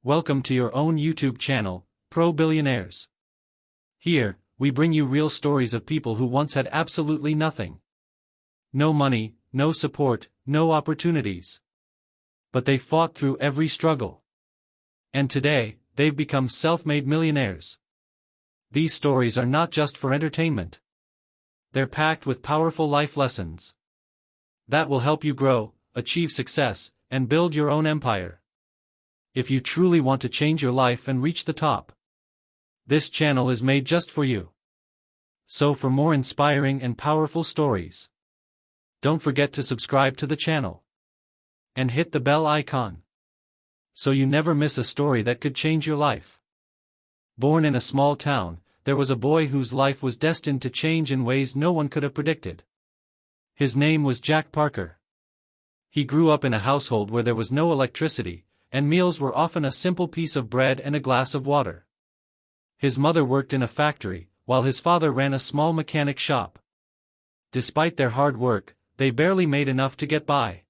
Welcome to your own YouTube channel, Billionaires. Here, we bring you real stories of people who once had absolutely nothing. No money, no support, no opportunities. But they fought through every struggle. And today, they've become self-made millionaires. These stories are not just for entertainment. They're packed with powerful life lessons that will help you grow, achieve success, and build your own empire. If you truly want to change your life and reach the top, this channel is made just for you. So for more inspiring and powerful stories, don't forget to subscribe to the channel and hit the bell icon so you never miss a story that could change your life. Born in a small town, there was a boy whose life was destined to change in ways no one could have predicted. His name was Jack Parker. He grew up in a household where there was no electricity, and meals were often a simple piece of bread and a glass of water. His mother worked in a factory, while his father ran a small mechanic shop. Despite their hard work, they barely made enough to get by.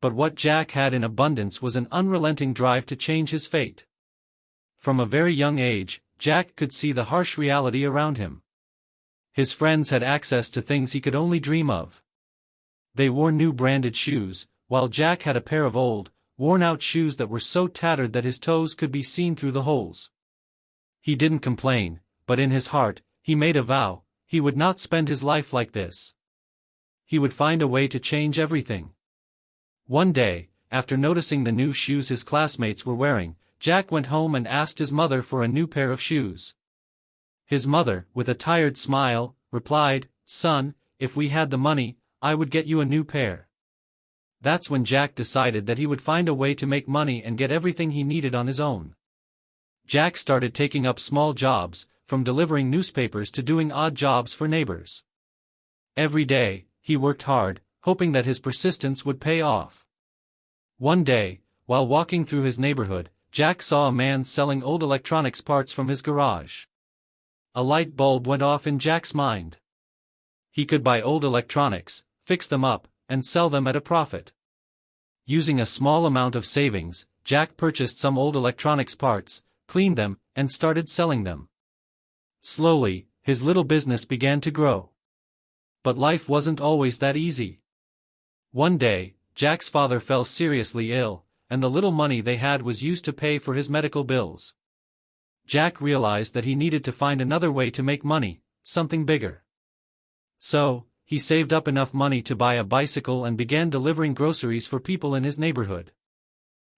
But what Jack had in abundance was an unrelenting drive to change his fate. From a very young age, Jack could see the harsh reality around him. His friends had access to things he could only dream of. They wore new branded shoes, while Jack had a pair of old, worn-out shoes that were so tattered that his toes could be seen through the holes. He didn't complain, but in his heart, he made a vow: he would not spend his life like this. He would find a way to change everything. One day, after noticing the new shoes his classmates were wearing, Jack went home and asked his mother for a new pair of shoes. His mother, with a tired smile, replied, "Son, if we had the money, I would get you a new pair." That's when Jack decided that he would find a way to make money and get everything he needed on his own. Jack started taking up small jobs, from delivering newspapers to doing odd jobs for neighbors. Every day, he worked hard, hoping that his persistence would pay off. One day, while walking through his neighborhood, Jack saw a man selling old electronics parts from his garage. A light bulb went off in Jack's mind. He could buy old electronics, fix them up, and sell them at a profit. Using a small amount of savings, Jack purchased some old electronics parts, cleaned them, and started selling them. Slowly, his little business began to grow. But life wasn't always that easy. One day, Jack's father fell seriously ill, and the little money they had was used to pay for his medical bills. Jack realized that he needed to find another way to make money, something bigger. So, he saved up enough money to buy a bicycle and began delivering groceries for people in his neighborhood.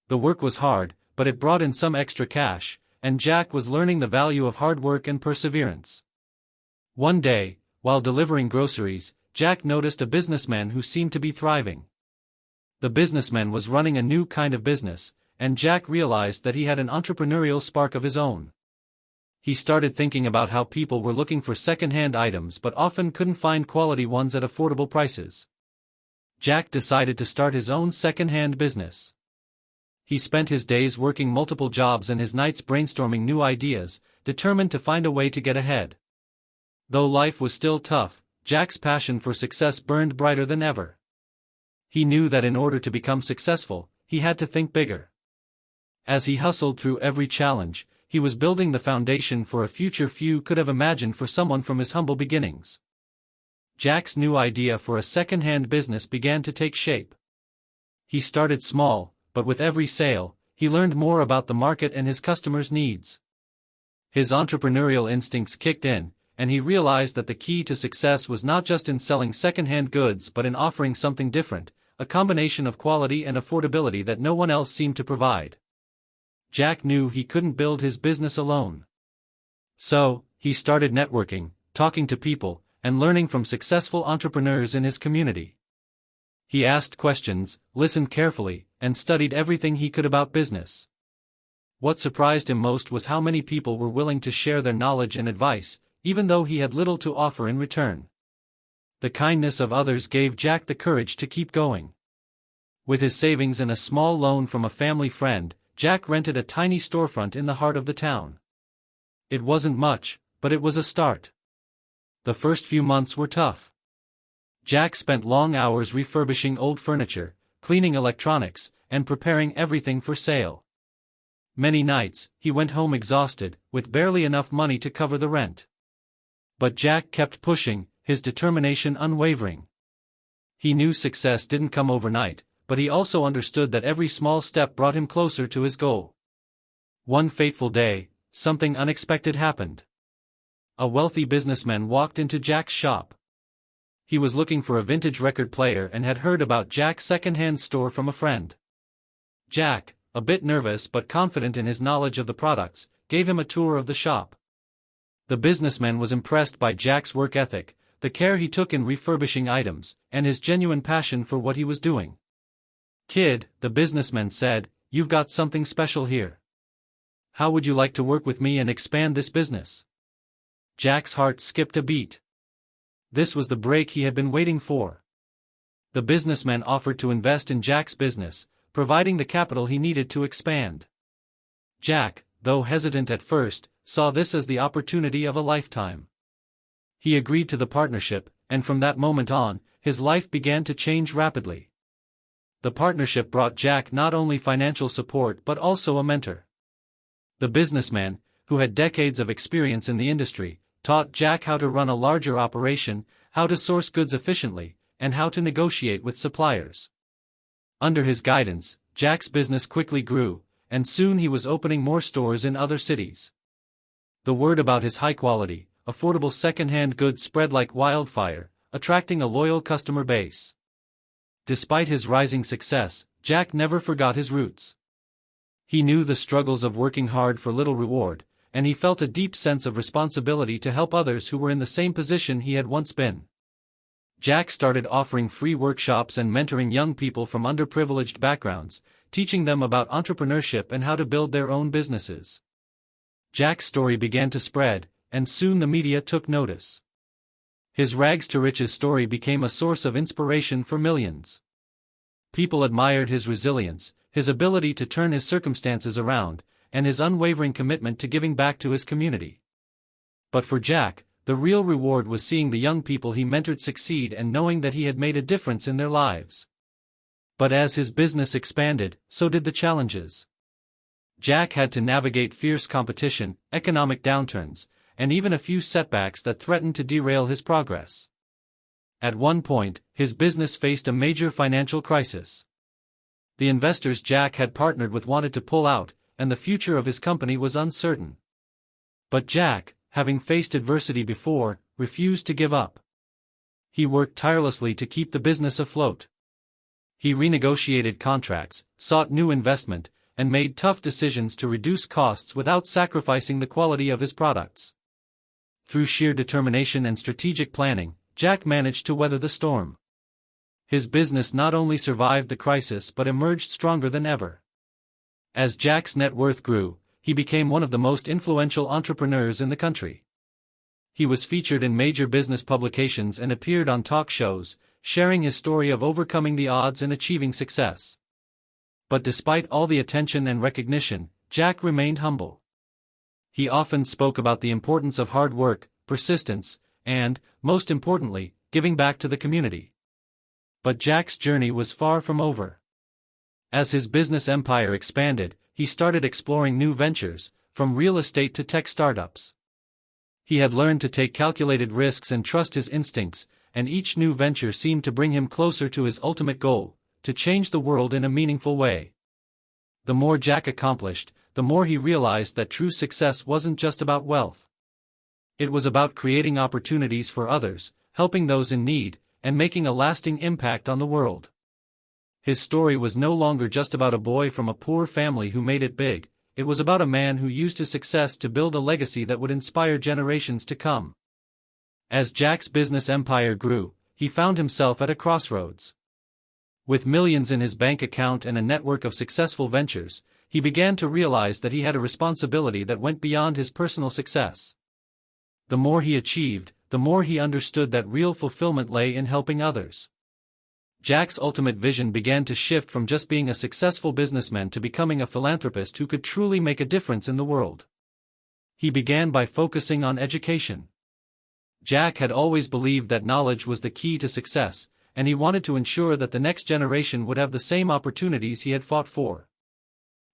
The work was hard, but it brought in some extra cash, and Jack was learning the value of hard work and perseverance. One day, while delivering groceries, Jack noticed a businessman who seemed to be thriving. The businessman was running a new kind of business, and Jack realized that he had an entrepreneurial spark of his own. He started thinking about how people were looking for second-hand items but often couldn't find quality ones at affordable prices. Jack decided to start his own second-hand business. He spent his days working multiple jobs and his nights brainstorming new ideas, determined to find a way to get ahead. Though life was still tough, Jack's passion for success burned brighter than ever. He knew that in order to become successful, he had to think bigger. As he hustled through every challenge, he was building the foundation for a future few could have imagined for someone from his humble beginnings. Jack's new idea for a second-hand business began to take shape. He started small, but with every sale, he learned more about the market and his customers' needs. His entrepreneurial instincts kicked in, and he realized that the key to success was not just in selling second-hand goods but in offering something different, a combination of quality and affordability that no one else seemed to provide. Jack knew he couldn't build his business alone. So, he started networking, talking to people, and learning from successful entrepreneurs in his community. He asked questions, listened carefully, and studied everything he could about business. What surprised him most was how many people were willing to share their knowledge and advice, even though he had little to offer in return. The kindness of others gave Jack the courage to keep going. With his savings and a small loan from a family friend, Jack rented a tiny storefront in the heart of the town. It wasn't much, but it was a start. The first few months were tough. Jack spent long hours refurbishing old furniture, cleaning electronics, and preparing everything for sale. Many nights, he went home exhausted, with barely enough money to cover the rent. But Jack kept pushing, his determination unwavering. He knew success didn't come overnight, but he also understood that every small step brought him closer to his goal. One fateful day, something unexpected happened. A wealthy businessman walked into Jack's shop. He was looking for a vintage record player and had heard about Jack's second-hand store from a friend. Jack, a bit nervous but confident in his knowledge of the products, gave him a tour of the shop. The businessman was impressed by Jack's work ethic, the care he took in refurbishing items, and his genuine passion for what he was doing. "Kid," the businessman said, "you've got something special here. How would you like to work with me and expand this business?" Jack's heart skipped a beat. This was the break he had been waiting for. The businessman offered to invest in Jack's business, providing the capital he needed to expand. Jack, though hesitant at first, saw this as the opportunity of a lifetime. He agreed to the partnership, and from that moment on, his life began to change rapidly. The partnership brought Jack not only financial support but also a mentor. The businessman, who had decades of experience in the industry, taught Jack how to run a larger operation, how to source goods efficiently, and how to negotiate with suppliers. Under his guidance, Jack's business quickly grew, and soon he was opening more stores in other cities. The word about his high-quality, affordable second-hand goods spread like wildfire, attracting a loyal customer base. Despite his rising success, Jack never forgot his roots. He knew the struggles of working hard for little reward, and he felt a deep sense of responsibility to help others who were in the same position he had once been. Jack started offering free workshops and mentoring young people from underprivileged backgrounds, teaching them about entrepreneurship and how to build their own businesses. Jack's story began to spread, and soon the media took notice. His rags-to-riches story became a source of inspiration for millions. People admired his resilience, his ability to turn his circumstances around, and his unwavering commitment to giving back to his community. But for Jack, the real reward was seeing the young people he mentored succeed and knowing that he had made a difference in their lives. But as his business expanded, so did the challenges. Jack had to navigate fierce competition, economic downturns, and even a few setbacks that threatened to derail his progress. At one point, his business faced a major financial crisis. The investors Jack had partnered with wanted to pull out, and the future of his company was uncertain. But Jack, having faced adversity before, refused to give up. He worked tirelessly to keep the business afloat. He renegotiated contracts, sought new investment, and made tough decisions to reduce costs without sacrificing the quality of his products. Through sheer determination and strategic planning, Jack managed to weather the storm. His business not only survived the crisis but emerged stronger than ever. As Jack's net worth grew, he became one of the most influential entrepreneurs in the country. He was featured in major business publications and appeared on talk shows, sharing his story of overcoming the odds and achieving success. But despite all the attention and recognition, Jack remained humble. He often spoke about the importance of hard work, persistence, and, most importantly, giving back to the community. But Jack's journey was far from over. As his business empire expanded, he started exploring new ventures, from real estate to tech startups. He had learned to take calculated risks and trust his instincts, and each new venture seemed to bring him closer to his ultimate goal, to change the world in a meaningful way. The more Jack accomplished, the more he realized that true success wasn't just about wealth. It was about creating opportunities for others, helping those in need, and making a lasting impact on the world. His story was no longer just about a boy from a poor family who made it big, it was about a man who used his success to build a legacy that would inspire generations to come. As Jack's business empire grew, he found himself at a crossroads. With millions in his bank account and a network of successful ventures, he began to realize that he had a responsibility that went beyond his personal success. The more he achieved, the more he understood that real fulfillment lay in helping others. Jack's ultimate vision began to shift from just being a successful businessman to becoming a philanthropist who could truly make a difference in the world. He began by focusing on education. Jack had always believed that knowledge was the key to success, and he wanted to ensure that the next generation would have the same opportunities he had fought for.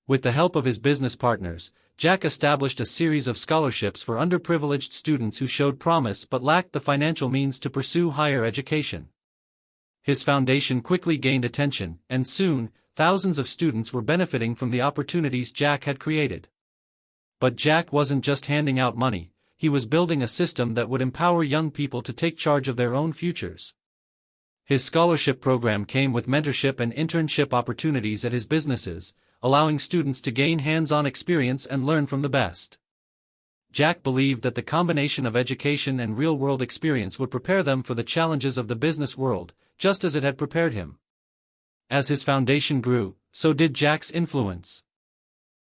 With the help of his business partners, Jack established a series of scholarships for underprivileged students who showed promise but lacked the financial means to pursue higher education. His foundation quickly gained attention, and soon, thousands of students were benefiting from the opportunities Jack had created. But Jack wasn't just handing out money, he was building a system that would empower young people to take charge of their own futures. His scholarship program came with mentorship and internship opportunities at his businesses, allowing students to gain hands-on experience and learn from the best. Jack believed that the combination of education and real-world experience would prepare them for the challenges of the business world, just as it had prepared him. As his foundation grew, so did Jack's influence.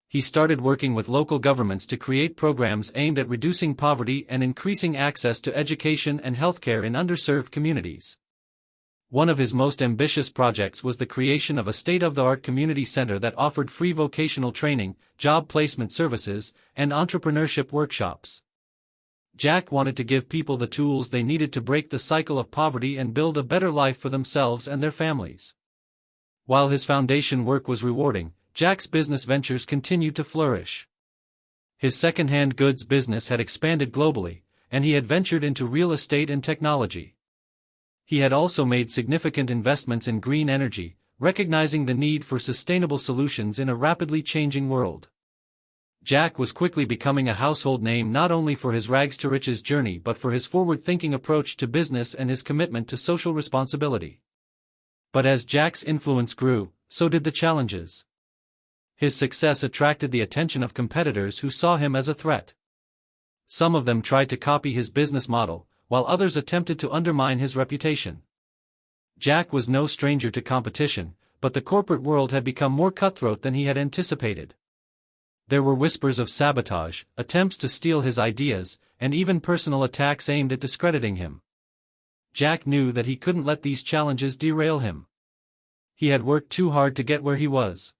He started working with local governments to create programs aimed at reducing poverty and increasing access to education and healthcare in underserved communities. One of his most ambitious projects was the creation of a state-of-the-art community center that offered free vocational training, job placement services, and entrepreneurship workshops. Jack wanted to give people the tools they needed to break the cycle of poverty and build a better life for themselves and their families. While his foundation work was rewarding, Jack's business ventures continued to flourish. His second-hand goods business had expanded globally, and he had ventured into real estate and technology. He had also made significant investments in green energy, recognizing the need for sustainable solutions in a rapidly changing world. Jack was quickly becoming a household name not only for his rags-to-riches journey but for his forward-thinking approach to business and his commitment to social responsibility. But as Jack's influence grew, so did the challenges. His success attracted the attention of competitors who saw him as a threat. Some of them tried to copy his business model, while others attempted to undermine his reputation. Jack was no stranger to competition, but the corporate world had become more cutthroat than he had anticipated. There were whispers of sabotage, attempts to steal his ideas, and even personal attacks aimed at discrediting him. Jack knew that he couldn't let these challenges derail him. He had worked too hard to get where he was.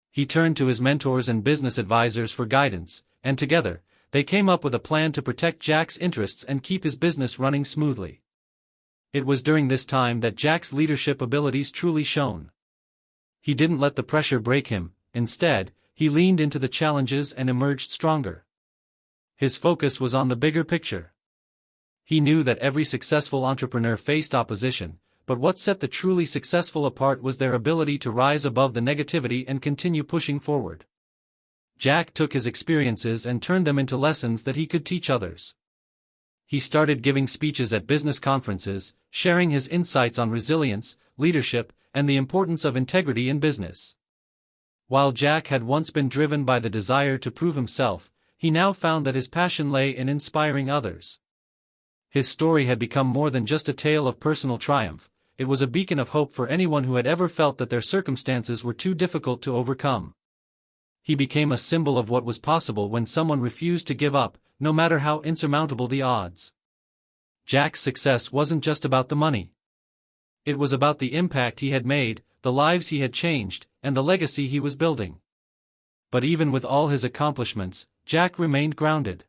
He turned to his mentors and business advisors for guidance, and together, they came up with a plan to protect Jack's interests and keep his business running smoothly. It was during this time that Jack's leadership abilities truly shone. He didn't let the pressure break him, instead, he leaned into the challenges and emerged stronger. His focus was on the bigger picture. He knew that every successful entrepreneur faced opposition, but what set the truly successful apart was their ability to rise above the negativity and continue pushing forward. Jack took his experiences and turned them into lessons that he could teach others. He started giving speeches at business conferences, sharing his insights on resilience, leadership, and the importance of integrity in business. While Jack had once been driven by the desire to prove himself, he now found that his passion lay in inspiring others. His story had become more than just a tale of personal triumph, it was a beacon of hope for anyone who had ever felt that their circumstances were too difficult to overcome. He became a symbol of what was possible when someone refused to give up, no matter how insurmountable the odds. Jack's success wasn't just about the money. It was about the impact he had made, the lives he had changed, and the legacy he was building. But even with all his accomplishments, Jack remained grounded.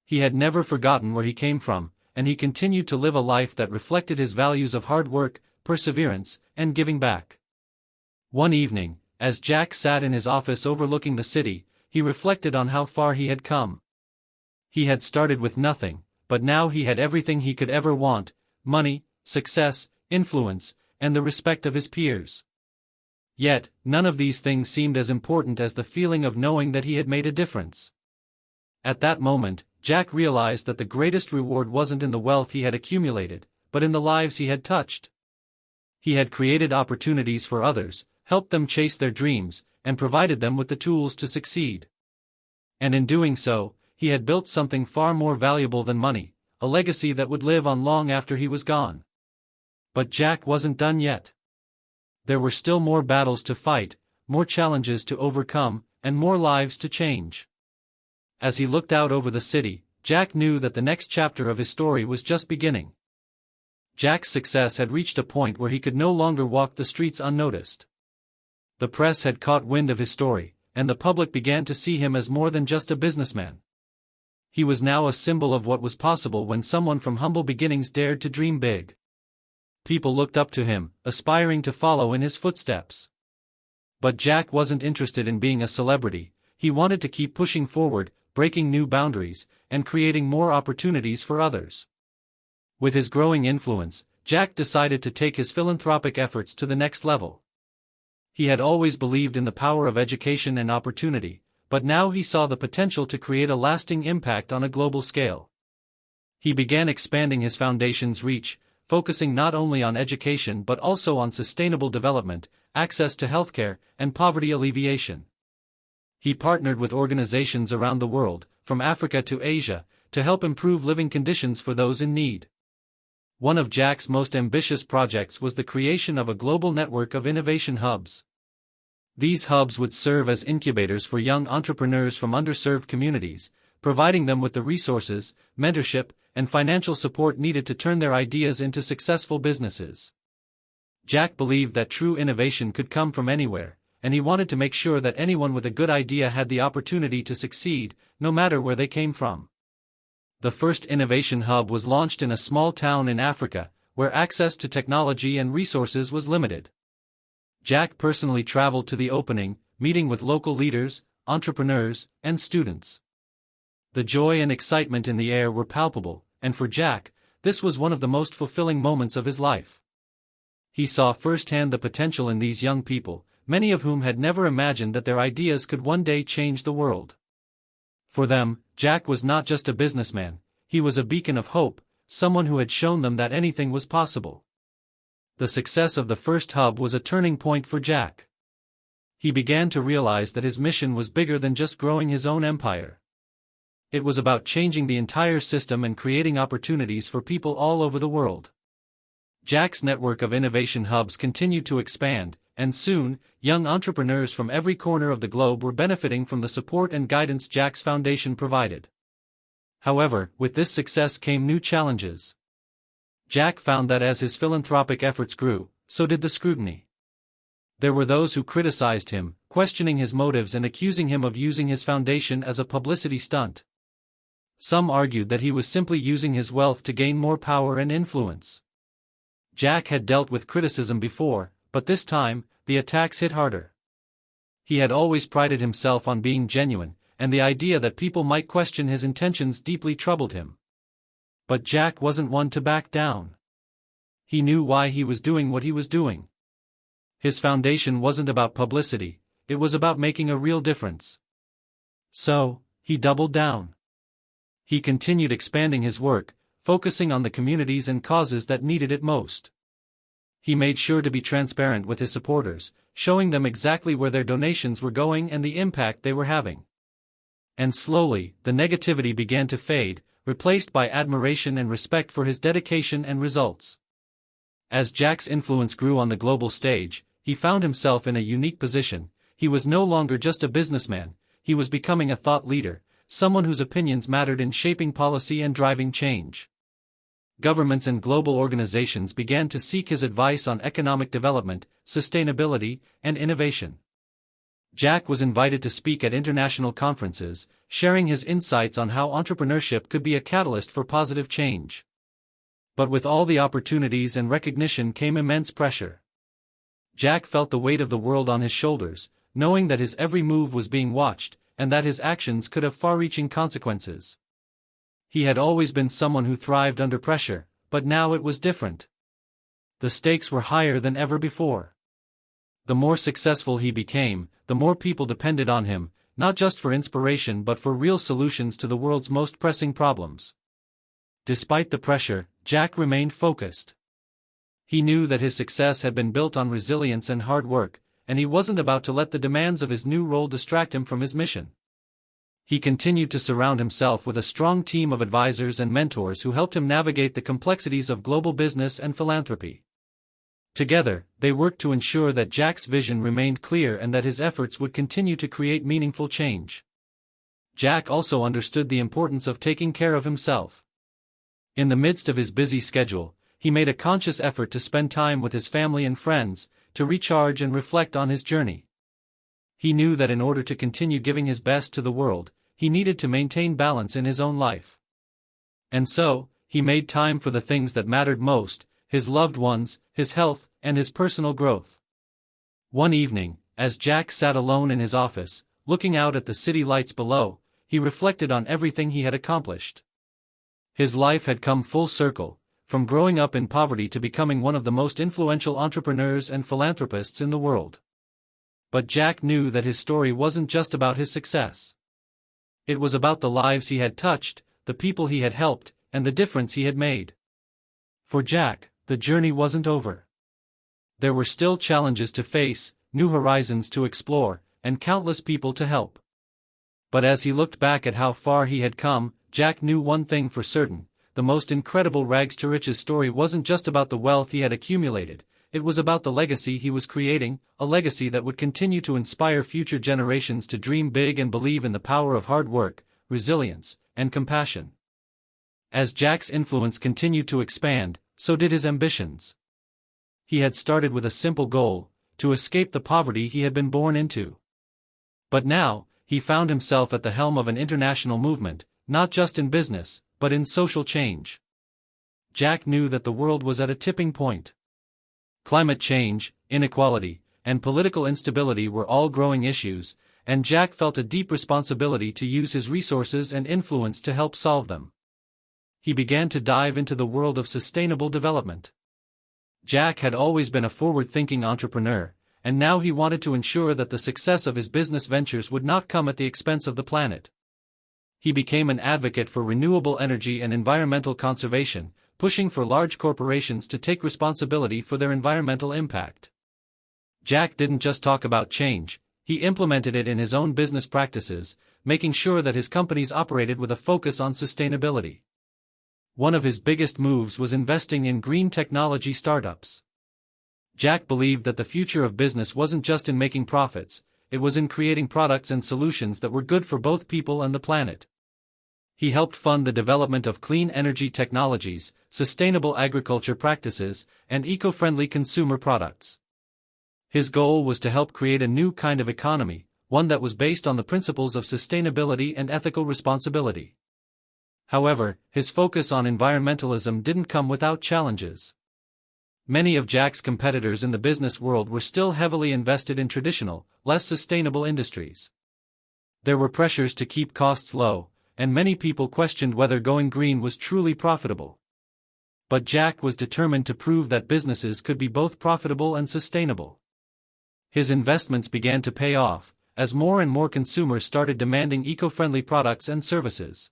He had never forgotten where he came from, and he continued to live a life that reflected his values of hard work, perseverance, and giving back. One evening, as Jack sat in his office overlooking the city, he reflected on how far he had come. He had started with nothing, but now he had everything he could ever want: money, success, influence, and the respect of his peers. Yet, none of these things seemed as important as the feeling of knowing that he had made a difference. At that moment, Jack realized that the greatest reward wasn't in the wealth he had accumulated, but in the lives he had touched. He had created opportunities for others, helped them chase their dreams, and provided them with the tools to succeed. And in doing so, he had built something far more valuable than money, a legacy that would live on long after he was gone. But Jack wasn't done yet. There were still more battles to fight, more challenges to overcome, and more lives to change. As he looked out over the city, Jack knew that the next chapter of his story was just beginning. Jack's success had reached a point where he could no longer walk the streets unnoticed. The press had caught wind of his story, and the public began to see him as more than just a businessman. He was now a symbol of what was possible when someone from humble beginnings dared to dream big. People looked up to him, aspiring to follow in his footsteps. But Jack wasn't interested in being a celebrity. He wanted to keep pushing forward, breaking new boundaries, and creating more opportunities for others. With his growing influence, Jack decided to take his philanthropic efforts to the next level. He had always believed in the power of education and opportunity, but now he saw the potential to create a lasting impact on a global scale. He began expanding his foundation's reach, focusing not only on education but also on sustainable development, access to healthcare, and poverty alleviation. He partnered with organizations around the world, from Africa to Asia, to help improve living conditions for those in need. One of Jack's most ambitious projects was the creation of a global network of innovation hubs. These hubs would serve as incubators for young entrepreneurs from underserved communities, providing them with the resources, mentorship, and financial support needed to turn their ideas into successful businesses. Jack believed that true innovation could come from anywhere, and he wanted to make sure that anyone with a good idea had the opportunity to succeed, no matter where they came from. The first innovation hub was launched in a small town in Africa, where access to technology and resources was limited. Jack personally traveled to the opening, meeting with local leaders, entrepreneurs, and students. The joy and excitement in the air were palpable, and for Jack, this was one of the most fulfilling moments of his life. He saw firsthand the potential in these young people, many of whom had never imagined that their ideas could one day change the world. For them, Jack was not just a businessman, he was a beacon of hope, someone who had shown them that anything was possible. The success of the first hub was a turning point for Jack. He began to realize that his mission was bigger than just growing his own empire. It was about changing the entire system and creating opportunities for people all over the world. Jack's network of innovation hubs continued to expand, and soon, young entrepreneurs from every corner of the globe were benefiting from the support and guidance Jack's foundation provided. However, with this success came new challenges. Jack found that as his philanthropic efforts grew, so did the scrutiny. There were those who criticized him, questioning his motives and accusing him of using his foundation as a publicity stunt. Some argued that he was simply using his wealth to gain more power and influence. Jack had dealt with criticism before, but this time, the attacks hit harder. He had always prided himself on being genuine, and the idea that people might question his intentions deeply troubled him. But Jack wasn't one to back down. He knew why he was doing what he was doing. His foundation wasn't about publicity, it was about making a real difference. So, he doubled down. He continued expanding his work, focusing on the communities and causes that needed it most. He made sure to be transparent with his supporters, showing them exactly where their donations were going and the impact they were having. And slowly, the negativity began to fade, replaced by admiration and respect for his dedication and results. As Jack's influence grew on the global stage, he found himself in a unique position. He was no longer just a businessman, he was becoming a thought leader, someone whose opinions mattered in shaping policy and driving change. Governments and global organizations began to seek his advice on economic development, sustainability, and innovation. Jack was invited to speak at international conferences, sharing his insights on how entrepreneurship could be a catalyst for positive change. But with all the opportunities and recognition came immense pressure. Jack felt the weight of the world on his shoulders, knowing that his every move was being watched, and that his actions could have far-reaching consequences. He had always been someone who thrived under pressure, but now it was different. The stakes were higher than ever before. The more successful he became, the more people depended on him, not just for inspiration but for real solutions to the world's most pressing problems. Despite the pressure, Jack remained focused. He knew that his success had been built on resilience and hard work, and he wasn't about to let the demands of his new role distract him from his mission. He continued to surround himself with a strong team of advisors and mentors who helped him navigate the complexities of global business and philanthropy. Together, they worked to ensure that Jack's vision remained clear and that his efforts would continue to create meaningful change. Jack also understood the importance of taking care of himself. In the midst of his busy schedule, he made a conscious effort to spend time with his family and friends, to recharge and reflect on his journey. He knew that in order to continue giving his best to the world, he needed to maintain balance in his own life. And so, he made time for the things that mattered most: his loved ones, his health, and his personal growth. One evening, as Jack sat alone in his office, looking out at the city lights below, he reflected on everything he had accomplished. His life had come full circle, from growing up in poverty to becoming one of the most influential entrepreneurs and philanthropists in the world. But Jack knew that his story wasn't just about his success. It was about the lives he had touched, the people he had helped, and the difference he had made. For Jack, the journey wasn't over. There were still challenges to face, new horizons to explore, and countless people to help. But as he looked back at how far he had come, Jack knew one thing for certain: the most incredible rags-to-riches story wasn't just about the wealth he had accumulated, it was about the legacy he was creating, a legacy that would continue to inspire future generations to dream big and believe in the power of hard work, resilience, and compassion. As Jack's influence continued to expand, so did his ambitions. He had started with a simple goal: to escape the poverty he had been born into. But now, he found himself at the helm of an international movement, not just in business, but in social change. Jack knew that the world was at a tipping point. Climate change, inequality, and political instability were all growing issues, and Jack felt a deep responsibility to use his resources and influence to help solve them. He began to dive into the world of sustainable development. Jack had always been a forward-thinking entrepreneur, and now he wanted to ensure that the success of his business ventures would not come at the expense of the planet. He became an advocate for renewable energy and environmental conservation, pushing for large corporations to take responsibility for their environmental impact. Jack didn't just talk about change, he implemented it in his own business practices, making sure that his companies operated with a focus on sustainability. One of his biggest moves was investing in green technology startups. Jack believed that the future of business wasn't just in making profits, it was in creating products and solutions that were good for both people and the planet. He helped fund the development of clean energy technologies, sustainable agriculture practices, and eco-friendly consumer products. His goal was to help create a new kind of economy, one that was based on the principles of sustainability and ethical responsibility. However, his focus on environmentalism didn't come without challenges. Many of Jack's competitors in the business world were still heavily invested in traditional, less sustainable industries. There were pressures to keep costs low, and many people questioned whether going green was truly profitable. But Jack was determined to prove that businesses could be both profitable and sustainable. His investments began to pay off, as more and more consumers started demanding eco-friendly products and services.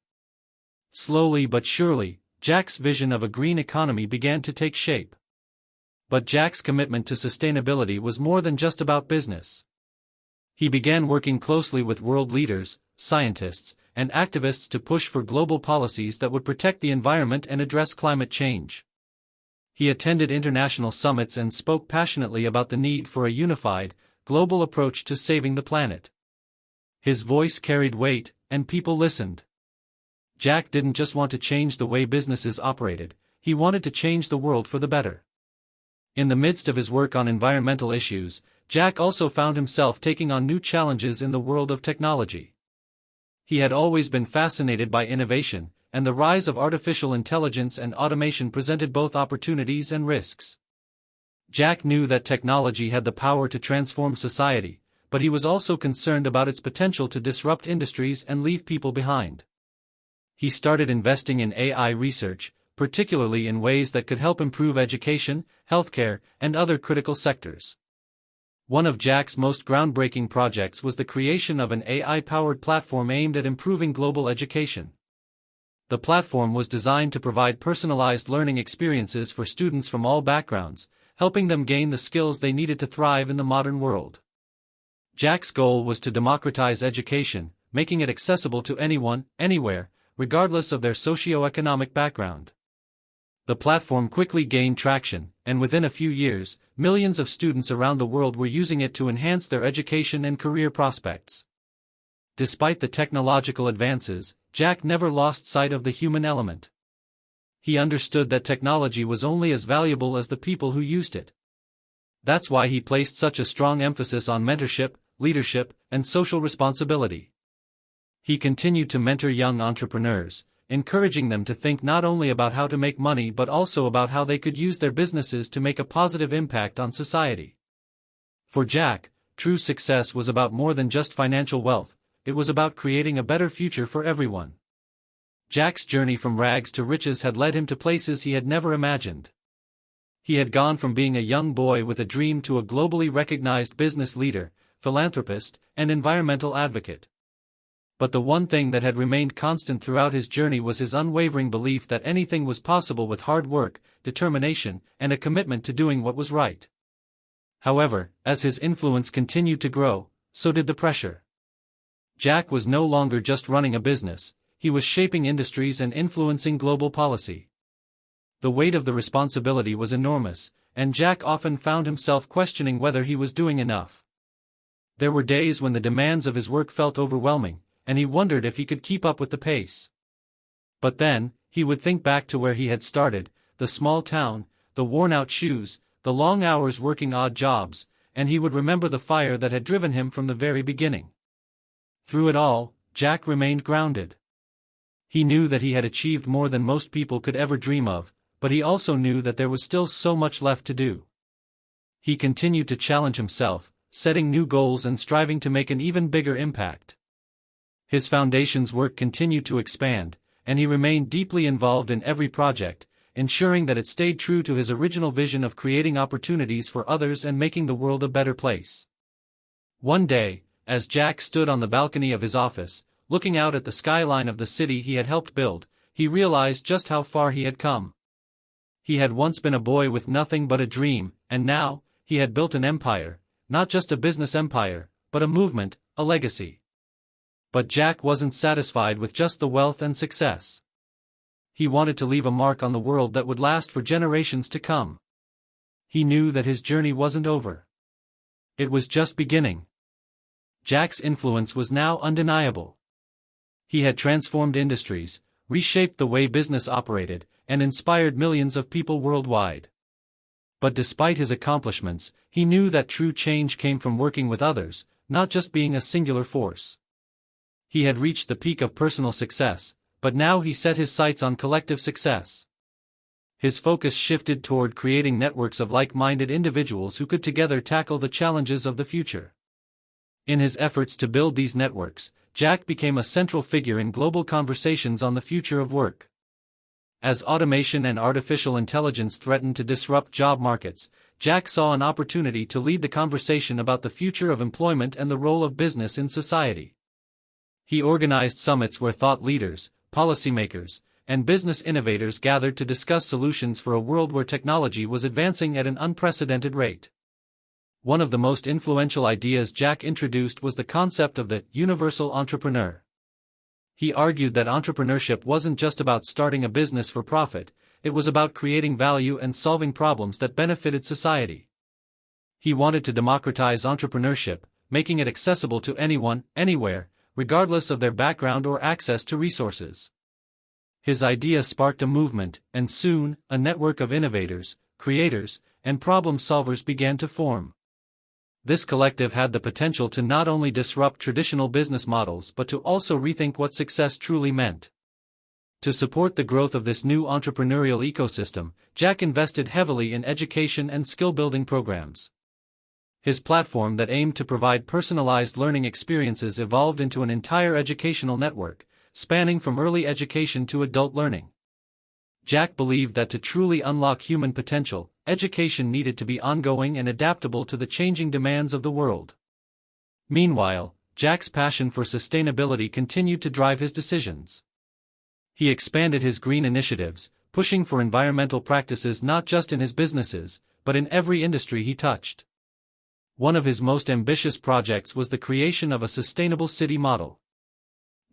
Slowly but surely, Jack's vision of a green economy began to take shape. But Jack's commitment to sustainability was more than just about business. He began working closely with world leaders, scientists, and activists to push for global policies that would protect the environment and address climate change. He attended international summits and spoke passionately about the need for a unified, global approach to saving the planet. His voice carried weight, and people listened. Jack didn't just want to change the way businesses operated, he wanted to change the world for the better. In the midst of his work on environmental issues, Jack also found himself taking on new challenges in the world of technology. He had always been fascinated by innovation, and the rise of artificial intelligence and automation presented both opportunities and risks. Jack knew that technology had the power to transform society, but he was also concerned about its potential to disrupt industries and leave people behind. He started investing in AI research, particularly in ways that could help improve education, healthcare, and other critical sectors. One of Jack's most groundbreaking projects was the creation of an AI-powered platform aimed at improving global education. The platform was designed to provide personalized learning experiences for students from all backgrounds, helping them gain the skills they needed to thrive in the modern world. Jack's goal was to democratize education, making it accessible to anyone, anywhere, regardless of their socio-economic background. The platform quickly gained traction, and within a few years, millions of students around the world were using it to enhance their education and career prospects. Despite the technological advances, Jack never lost sight of the human element. He understood that technology was only as valuable as the people who used it. That's why he placed such a strong emphasis on mentorship, leadership, and social responsibility. He continued to mentor young entrepreneurs, encouraging them to think not only about how to make money but also about how they could use their businesses to make a positive impact on society. For Jack, true success was about more than just financial wealth, it was about creating a better future for everyone. Jack's journey from rags to riches had led him to places he had never imagined. He had gone from being a young boy with a dream to a globally recognized business leader, philanthropist, and environmental advocate. But the one thing that had remained constant throughout his journey was his unwavering belief that anything was possible with hard work, determination, and a commitment to doing what was right. However, as his influence continued to grow, so did the pressure. Jack was no longer just running a business, he was shaping industries and influencing global policy. The weight of the responsibility was enormous, and Jack often found himself questioning whether he was doing enough. There were days when the demands of his work felt overwhelming, and he wondered if he could keep up with the pace. But then, he would think back to where he had started, the small town, the worn-out shoes, the long hours working odd jobs, and he would remember the fire that had driven him from the very beginning. Through it all, Jack remained grounded. He knew that he had achieved more than most people could ever dream of, but he also knew that there was still so much left to do. He continued to challenge himself, setting new goals and striving to make an even bigger impact. His foundation's work continued to expand, and he remained deeply involved in every project, ensuring that it stayed true to his original vision of creating opportunities for others and making the world a better place. One day, as Jack stood on the balcony of his office, looking out at the skyline of the city he had helped build, he realized just how far he had come. He had once been a boy with nothing but a dream, and now, he had built an empire, not just a business empire, but a movement, a legacy. But Jack wasn't satisfied with just the wealth and success. He wanted to leave a mark on the world that would last for generations to come. He knew that his journey wasn't over. It was just beginning. Jack's influence was now undeniable. He had transformed industries, reshaped the way business operated, and inspired millions of people worldwide. But despite his accomplishments, he knew that true change came from working with others, not just being a singular force. He had reached the peak of personal success, but now he set his sights on collective success. His focus shifted toward creating networks of like-minded individuals who could together tackle the challenges of the future. In his efforts to build these networks, Jack became a central figure in global conversations on the future of work. As automation and artificial intelligence threatened to disrupt job markets, Jack saw an opportunity to lead the conversation about the future of employment and the role of business in society. He organized summits where thought leaders, policymakers, and business innovators gathered to discuss solutions for a world where technology was advancing at an unprecedented rate. One of the most influential ideas Jack introduced was the concept of the universal entrepreneur. He argued that entrepreneurship wasn't just about starting a business for profit, it was about creating value and solving problems that benefited society. He wanted to democratize entrepreneurship, making it accessible to anyone, anywhere, regardless of their background or access to resources. His idea sparked a movement, and soon, a network of innovators, creators, and problem solvers began to form. This collective had the potential to not only disrupt traditional business models but to also rethink what success truly meant. To support the growth of this new entrepreneurial ecosystem, Jack invested heavily in education and skill-building programs. His platform that aimed to provide personalized learning experiences evolved into an entire educational network, spanning from early education to adult learning. Jack believed that to truly unlock human potential, education needed to be ongoing and adaptable to the changing demands of the world. Meanwhile, Jack's passion for sustainability continued to drive his decisions. He expanded his green initiatives, pushing for environmental practices not just in his businesses, but in every industry he touched. One of his most ambitious projects was the creation of a sustainable city model.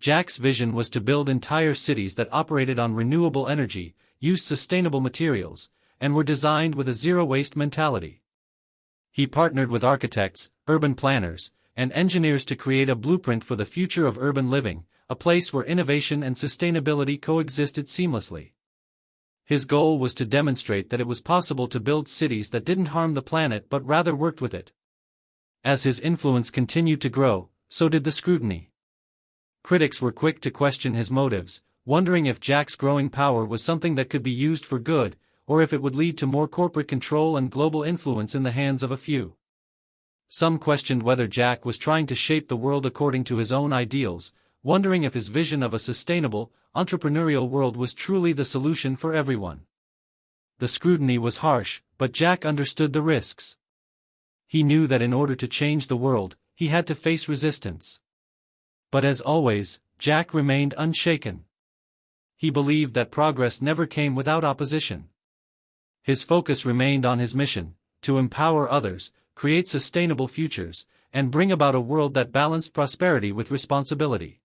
Jack's vision was to build entire cities that operated on renewable energy, used sustainable materials, and were designed with a zero-waste mentality. He partnered with architects, urban planners, and engineers to create a blueprint for the future of urban living, a place where innovation and sustainability coexisted seamlessly. His goal was to demonstrate that it was possible to build cities that didn't harm the planet but rather worked with it. As his influence continued to grow, so did the scrutiny. Critics were quick to question his motives, wondering if Jack's growing power was something that could be used for good, or if it would lead to more corporate control and global influence in the hands of a few. Some questioned whether Jack was trying to shape the world according to his own ideals, wondering if his vision of a sustainable, entrepreneurial world was truly the solution for everyone. The scrutiny was harsh, but Jack understood the risks. He knew that in order to change the world, he had to face resistance. But as always, Jack remained unshaken. He believed that progress never came without opposition. His focus remained on his mission, to empower others, create sustainable futures, and bring about a world that balanced prosperity with responsibility.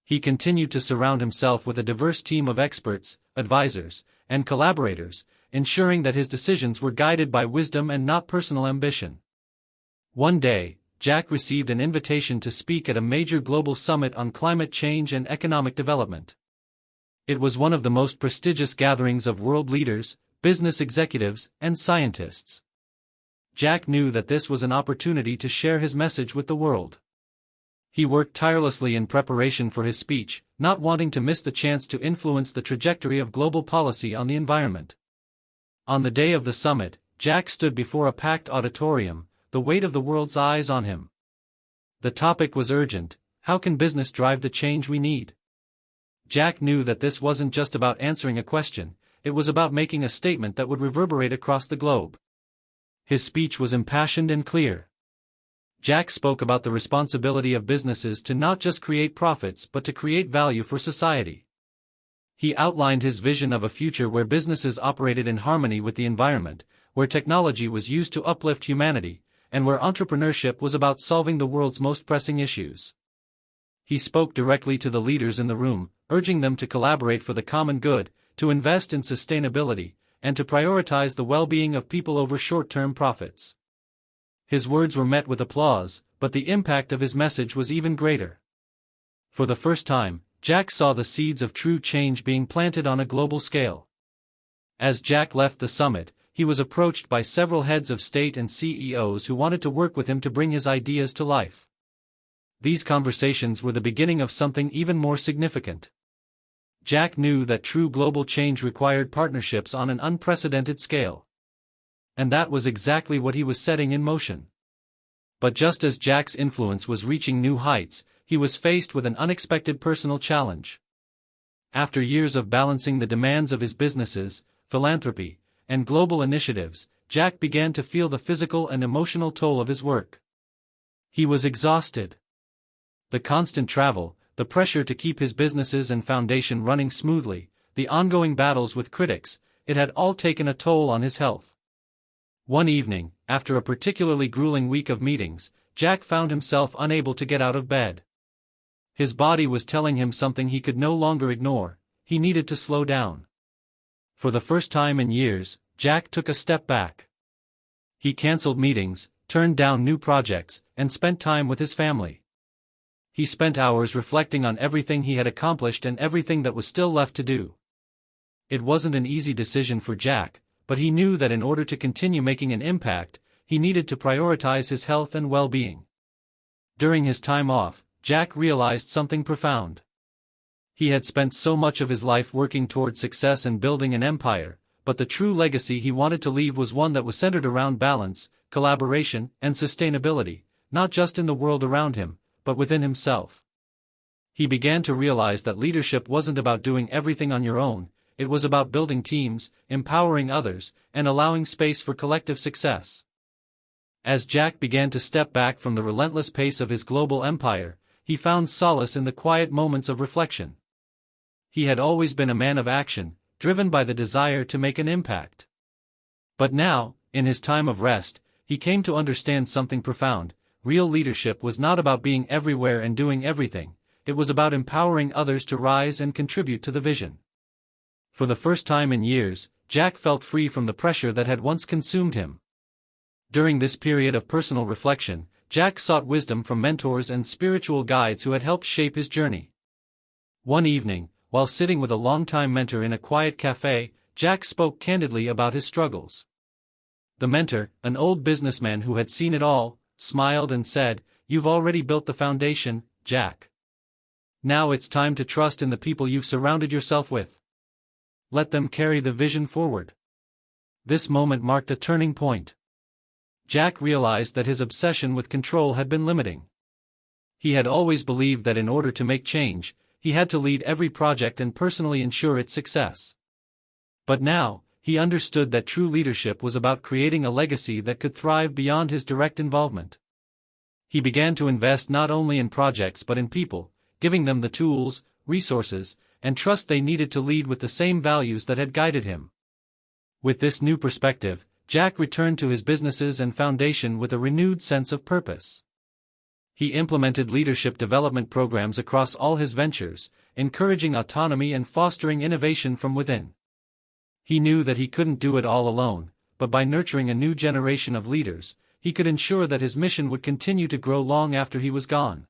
He continued to surround himself with a diverse team of experts, advisors, and collaborators, ensuring that his decisions were guided by wisdom and not personal ambition. One day, Jack received an invitation to speak at a major global summit on climate change and economic development. It was one of the most prestigious gatherings of world leaders, business executives, and scientists. Jack knew that this was an opportunity to share his message with the world. He worked tirelessly in preparation for his speech, not wanting to miss the chance to influence the trajectory of global policy on the environment. On the day of the summit, Jack stood before a packed auditorium, the weight of the world's eyes on him. The topic was urgent: how can business drive the change we need? Jack knew that this wasn't just about answering a question, it was about making a statement that would reverberate across the globe. His speech was impassioned and clear. Jack spoke about the responsibility of businesses to not just create profits but to create value for society. He outlined his vision of a future where businesses operated in harmony with the environment, where technology was used to uplift humanity, and where entrepreneurship was about solving the world's most pressing issues. He spoke directly to the leaders in the room, urging them to collaborate for the common good, to invest in sustainability, and to prioritize the well-being of people over short-term profits. His words were met with applause, but the impact of his message was even greater. For the first time, Jack saw the seeds of true change being planted on a global scale. As Jack left the summit, he was approached by several heads of state and CEOs who wanted to work with him to bring his ideas to life. These conversations were the beginning of something even more significant. Jack knew that true global change required partnerships on an unprecedented scale. And that was exactly what he was setting in motion. But just as Jack's influence was reaching new heights, he was faced with an unexpected personal challenge. After years of balancing the demands of his businesses, philanthropy, and global initiatives, Jack began to feel the physical and emotional toll of his work. He was exhausted. The constant travel, the pressure to keep his businesses and foundation running smoothly, the ongoing battles with critics, it had all taken a toll on his health. One evening, after a particularly grueling week of meetings, Jack found himself unable to get out of bed. His body was telling him something he could no longer ignore: he needed to slow down. For the first time in years, Jack took a step back. He canceled meetings, turned down new projects, and spent time with his family. He spent hours reflecting on everything he had accomplished and everything that was still left to do. It wasn't an easy decision for Jack, but he knew that in order to continue making an impact, he needed to prioritize his health and well-being. During his time off, Jack realized something profound. He had spent so much of his life working toward success and building an empire, but the true legacy he wanted to leave was one that was centered around balance, collaboration, and sustainability, not just in the world around him, but within himself. He began to realize that leadership wasn't about doing everything on your own. It was about building teams, empowering others, and allowing space for collective success. As Jack began to step back from the relentless pace of his global empire, he found solace in the quiet moments of reflection. He had always been a man of action, driven by the desire to make an impact. But now, in his time of rest, he came to understand something profound: real leadership was not about being everywhere and doing everything, it was about empowering others to rise and contribute to the vision. For the first time in years, Jack felt free from the pressure that had once consumed him. During this period of personal reflection, Jack sought wisdom from mentors and spiritual guides who had helped shape his journey. One evening, while sitting with a longtime mentor in a quiet cafe, Jack spoke candidly about his struggles. The mentor, an old businessman who had seen it all, smiled and said, "You've already built the foundation, Jack. Now it's time to trust in the people you've surrounded yourself with. Let them carry the vision forward." This moment marked a turning point. Jack realized that his obsession with control had been limiting. He had always believed that in order to make change, he had to lead every project and personally ensure its success. But now, he understood that true leadership was about creating a legacy that could thrive beyond his direct involvement. He began to invest not only in projects but in people, giving them the tools, resources, and trust they needed to lead with the same values that had guided him. With this new perspective, Jack returned to his businesses and foundation with a renewed sense of purpose. He implemented leadership development programs across all his ventures, encouraging autonomy and fostering innovation from within. He knew that he couldn't do it all alone, but by nurturing a new generation of leaders, he could ensure that his mission would continue to grow long after he was gone.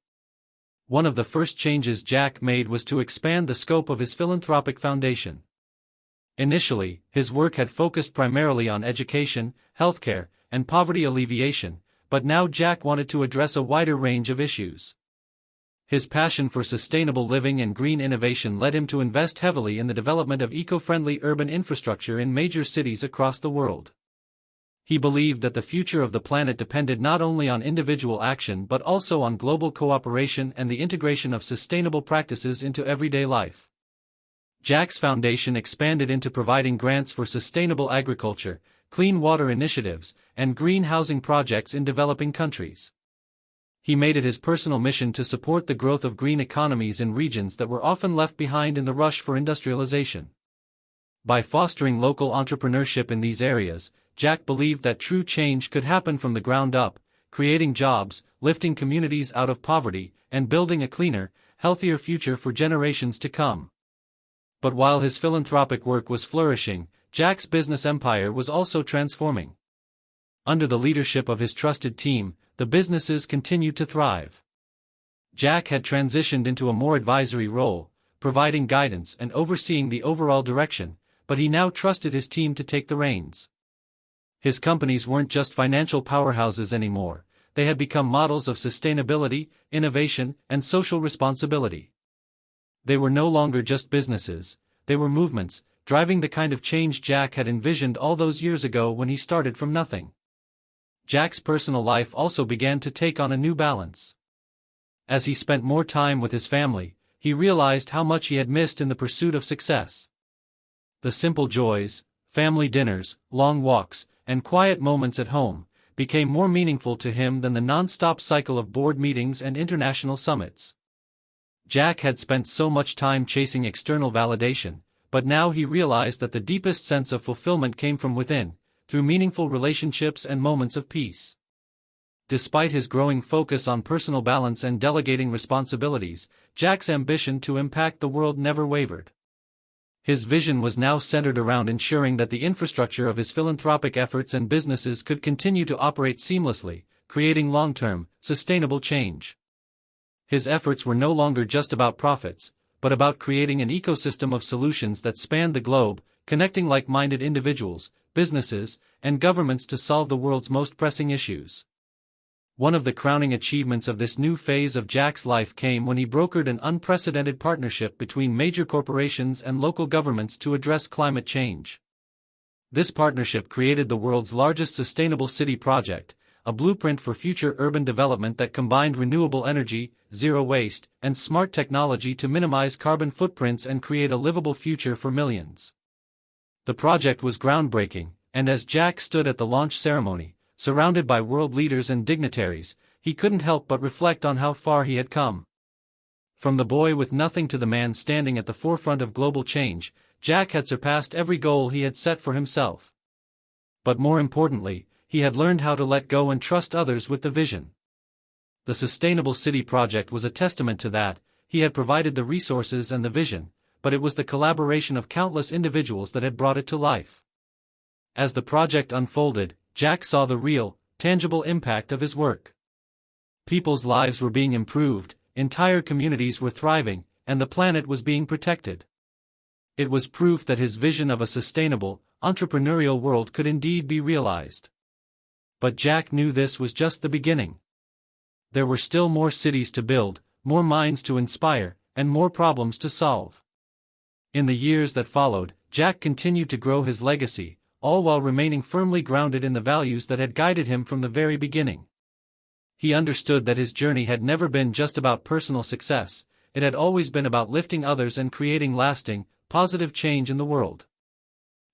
One of the first changes Jack made was to expand the scope of his philanthropic foundation. Initially, his work had focused primarily on education, healthcare, and poverty alleviation, but now Jack wanted to address a wider range of issues. His passion for sustainable living and green innovation led him to invest heavily in the development of eco-friendly urban infrastructure in major cities across the world. He believed that the future of the planet depended not only on individual action but also on global cooperation and the integration of sustainable practices into everyday life. Jack's foundation expanded into providing grants for sustainable agriculture, clean water initiatives, and green housing projects in developing countries. He made it his personal mission to support the growth of green economies in regions that were often left behind in the rush for industrialization. By fostering local entrepreneurship in these areas, Jack believed that true change could happen from the ground up, creating jobs, lifting communities out of poverty, and building a cleaner, healthier future for generations to come. But while his philanthropic work was flourishing, Jack's business empire was also transforming. Under the leadership of his trusted team, the businesses continued to thrive. Jack had transitioned into a more advisory role, providing guidance and overseeing the overall direction, but he now trusted his team to take the reins. His companies weren't just financial powerhouses anymore, they had become models of sustainability, innovation, and social responsibility. They were no longer just businesses, they were movements, driving the kind of change Jack had envisioned all those years ago when he started from nothing. Jack's personal life also began to take on a new balance. As he spent more time with his family, he realized how much he had missed in the pursuit of success. The simple joys, family dinners, long walks, and quiet moments at home, became more meaningful to him than the non-stop cycle of board meetings and international summits. Jack had spent so much time chasing external validation, but now he realized that the deepest sense of fulfillment came from within, through meaningful relationships and moments of peace. Despite his growing focus on personal balance and delegating responsibilities, Jack's ambition to impact the world never wavered. His vision was now centered around ensuring that the infrastructure of his philanthropic efforts and businesses could continue to operate seamlessly, creating long-term, sustainable change. His efforts were no longer just about profits, but about creating an ecosystem of solutions that spanned the globe, connecting like-minded individuals, businesses, and governments to solve the world's most pressing issues. One of the crowning achievements of this new phase of Jack's life came when he brokered an unprecedented partnership between major corporations and local governments to address climate change. This partnership created the world's largest sustainable city project, a blueprint for future urban development that combined renewable energy, zero waste, and smart technology to minimize carbon footprints and create a livable future for millions. The project was groundbreaking, and as Jack stood at the launch ceremony, surrounded by world leaders and dignitaries, he couldn't help but reflect on how far he had come. From the boy with nothing to the man standing at the forefront of global change, Jack had surpassed every goal he had set for himself. But more importantly, he had learned how to let go and trust others with the vision. The Sustainable City project was a testament to that. He had provided the resources and the vision, but it was the collaboration of countless individuals that had brought it to life. As the project unfolded, Jack saw the real, tangible impact of his work. People's lives were being improved, entire communities were thriving, and the planet was being protected. It was proof that his vision of a sustainable, entrepreneurial world could indeed be realized. But Jack knew this was just the beginning. There were still more cities to build, more minds to inspire, and more problems to solve. In the years that followed, Jack continued to grow his legacy, all while remaining firmly grounded in the values that had guided him from the very beginning. He understood that his journey had never been just about personal success, it had always been about lifting others and creating lasting, positive change in the world.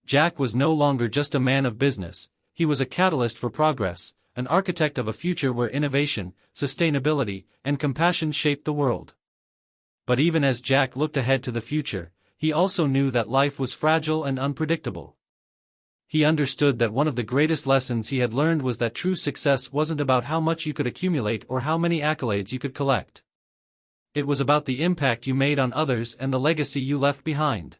Jack was no longer just a man of business, he was a catalyst for progress, an architect of a future where innovation, sustainability, and compassion shaped the world. But even as Jack looked ahead to the future, he also knew that life was fragile and unpredictable. He understood that one of the greatest lessons he had learned was that true success wasn't about how much you could accumulate or how many accolades you could collect. It was about the impact you made on others and the legacy you left behind.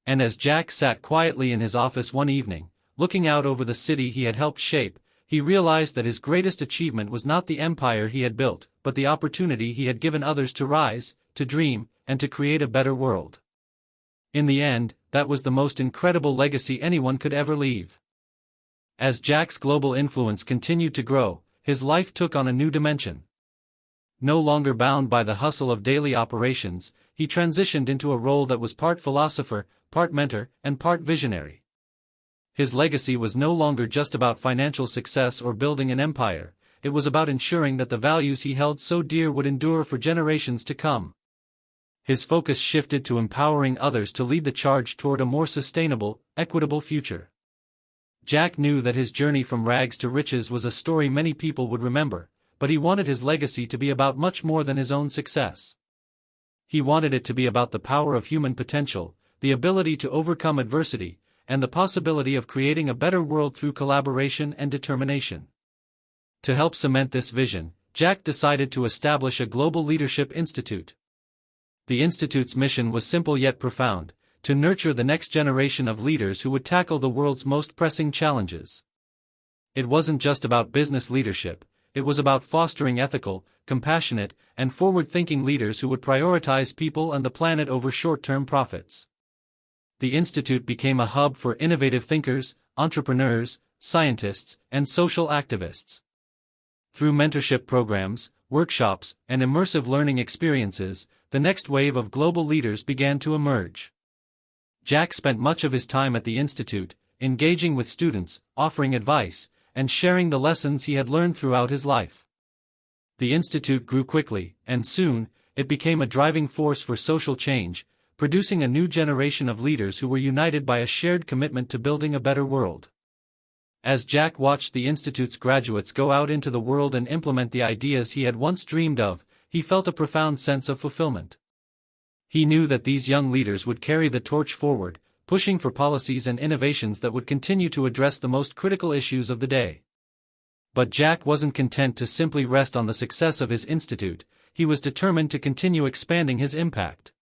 And as Jack sat quietly in his office one evening, looking out over the city he had helped shape, he realized that his greatest achievement was not the empire he had built, but the opportunity he had given others to rise, to dream, and to create a better world. In the end, that was the most incredible legacy anyone could ever leave. As Jack's global influence continued to grow, his life took on a new dimension. No longer bound by the hustle of daily operations, he transitioned into a role that was part philosopher, part mentor, and part visionary. His legacy was no longer just about financial success or building an empire, it was about ensuring that the values he held so dear would endure for generations to come. His focus shifted to empowering others to lead the charge toward a more sustainable, equitable future. Jack knew that his journey from rags to riches was a story many people would remember, but he wanted his legacy to be about much more than his own success. He wanted it to be about the power of human potential, the ability to overcome adversity, and the possibility of creating a better world through collaboration and determination. To help cement this vision, Jack decided to establish a global leadership institute. The institute's mission was simple yet profound: to nurture the next generation of leaders who would tackle the world's most pressing challenges. It wasn't just about business leadership, it was about fostering ethical, compassionate, and forward-thinking leaders who would prioritize people and the planet over short-term profits. The institute became a hub for innovative thinkers, entrepreneurs, scientists, and social activists. Through mentorship programs, workshops, and immersive learning experiences, the next wave of global leaders began to emerge. Jack spent much of his time at the institute, engaging with students, offering advice, and sharing the lessons he had learned throughout his life. The institute grew quickly, and soon, it became a driving force for social change, producing a new generation of leaders who were united by a shared commitment to building a better world. As Jack watched the institute's graduates go out into the world and implement the ideas he had once dreamed of, he felt a profound sense of fulfillment. He knew that these young leaders would carry the torch forward, pushing for policies and innovations that would continue to address the most critical issues of the day. But Jack wasn't content to simply rest on the success of his institute, he was determined to continue expanding his impact.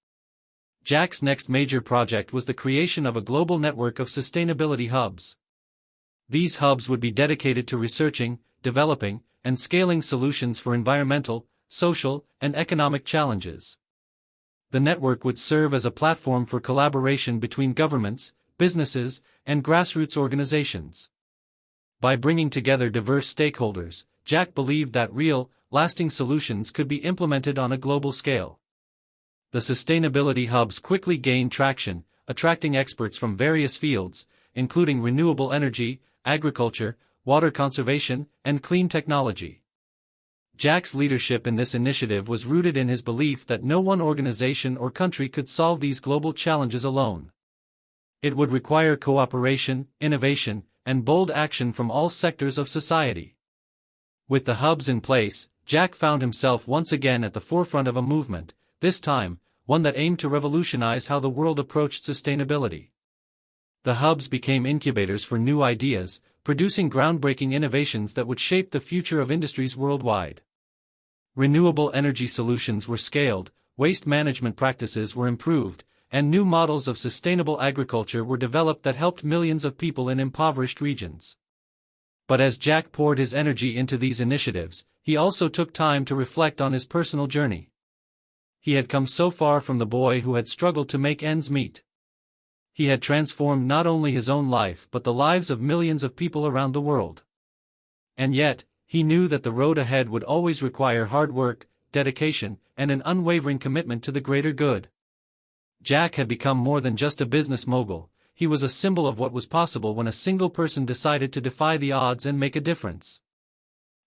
Jack's next major project was the creation of a global network of sustainability hubs. These hubs would be dedicated to researching, developing, and scaling solutions for environmental, social, and economic challenges. The network would serve as a platform for collaboration between governments, businesses, and grassroots organizations. By bringing together diverse stakeholders, Jack believed that real, lasting solutions could be implemented on a global scale. The sustainability hubs quickly gained traction, attracting experts from various fields, including renewable energy, agriculture, water conservation, and clean technology. Jack's leadership in this initiative was rooted in his belief that no one organization or country could solve these global challenges alone. It would require cooperation, innovation, and bold action from all sectors of society. With the hubs in place, Jack found himself once again at the forefront of a movement, this time, one that aimed to revolutionize how the world approached sustainability. The hubs became incubators for new ideas, producing groundbreaking innovations that would shape the future of industries worldwide. Renewable energy solutions were scaled, waste management practices were improved, and new models of sustainable agriculture were developed that helped millions of people in impoverished regions. But as Jack poured his energy into these initiatives, he also took time to reflect on his personal journey. He had come so far from the boy who had struggled to make ends meet. He had transformed not only his own life but the lives of millions of people around the world. And yet, he knew that the road ahead would always require hard work, dedication, and an unwavering commitment to the greater good. Jack had become more than just a business mogul, he was a symbol of what was possible when a single person decided to defy the odds and make a difference.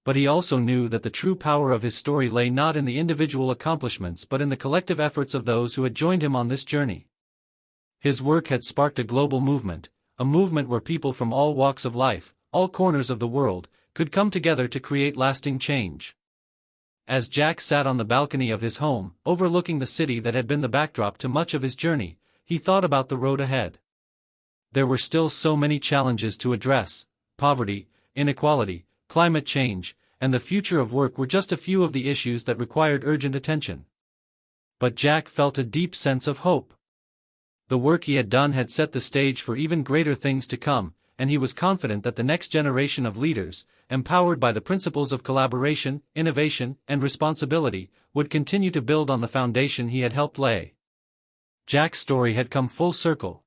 But he also knew that the true power of his story lay not in the individual accomplishments but in the collective efforts of those who had joined him on this journey. His work had sparked a global movement, a movement where people from all walks of life, all corners of the world, could come together to create lasting change. As Jack sat on the balcony of his home, overlooking the city that had been the backdrop to much of his journey, he thought about the road ahead. There were still so many challenges to address: poverty, inequality, climate change, and the future of work were just a few of the issues that required urgent attention. But Jack felt a deep sense of hope. The work he had done had set the stage for even greater things to come, and he was confident that the next generation of leaders, empowered by the principles of collaboration, innovation, and responsibility, would continue to build on the foundation he had helped lay. Jack's story had come full circle.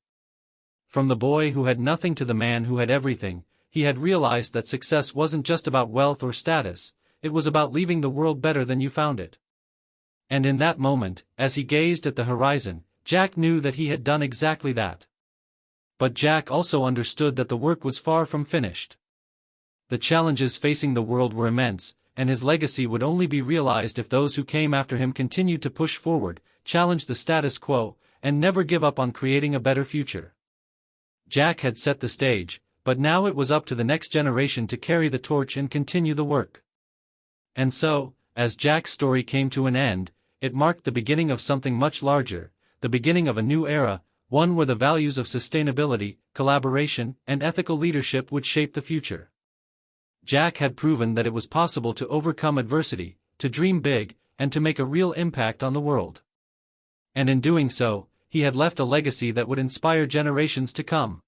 From the boy who had nothing to the man who had everything, he had realized that success wasn't just about wealth or status, it was about leaving the world better than you found it. And in that moment, as he gazed at the horizon, Jack knew that he had done exactly that. But Jack also understood that the work was far from finished. The challenges facing the world were immense, and his legacy would only be realized if those who came after him continued to push forward, challenge the status quo, and never give up on creating a better future. Jack had set the stage, but now it was up to the next generation to carry the torch and continue the work. And so, as Jack's story came to an end, it marked the beginning of something much larger, the beginning of a new era, one where the values of sustainability, collaboration, and ethical leadership would shape the future. Jack had proven that it was possible to overcome adversity, to dream big, and to make a real impact on the world. And in doing so, he had left a legacy that would inspire generations to come.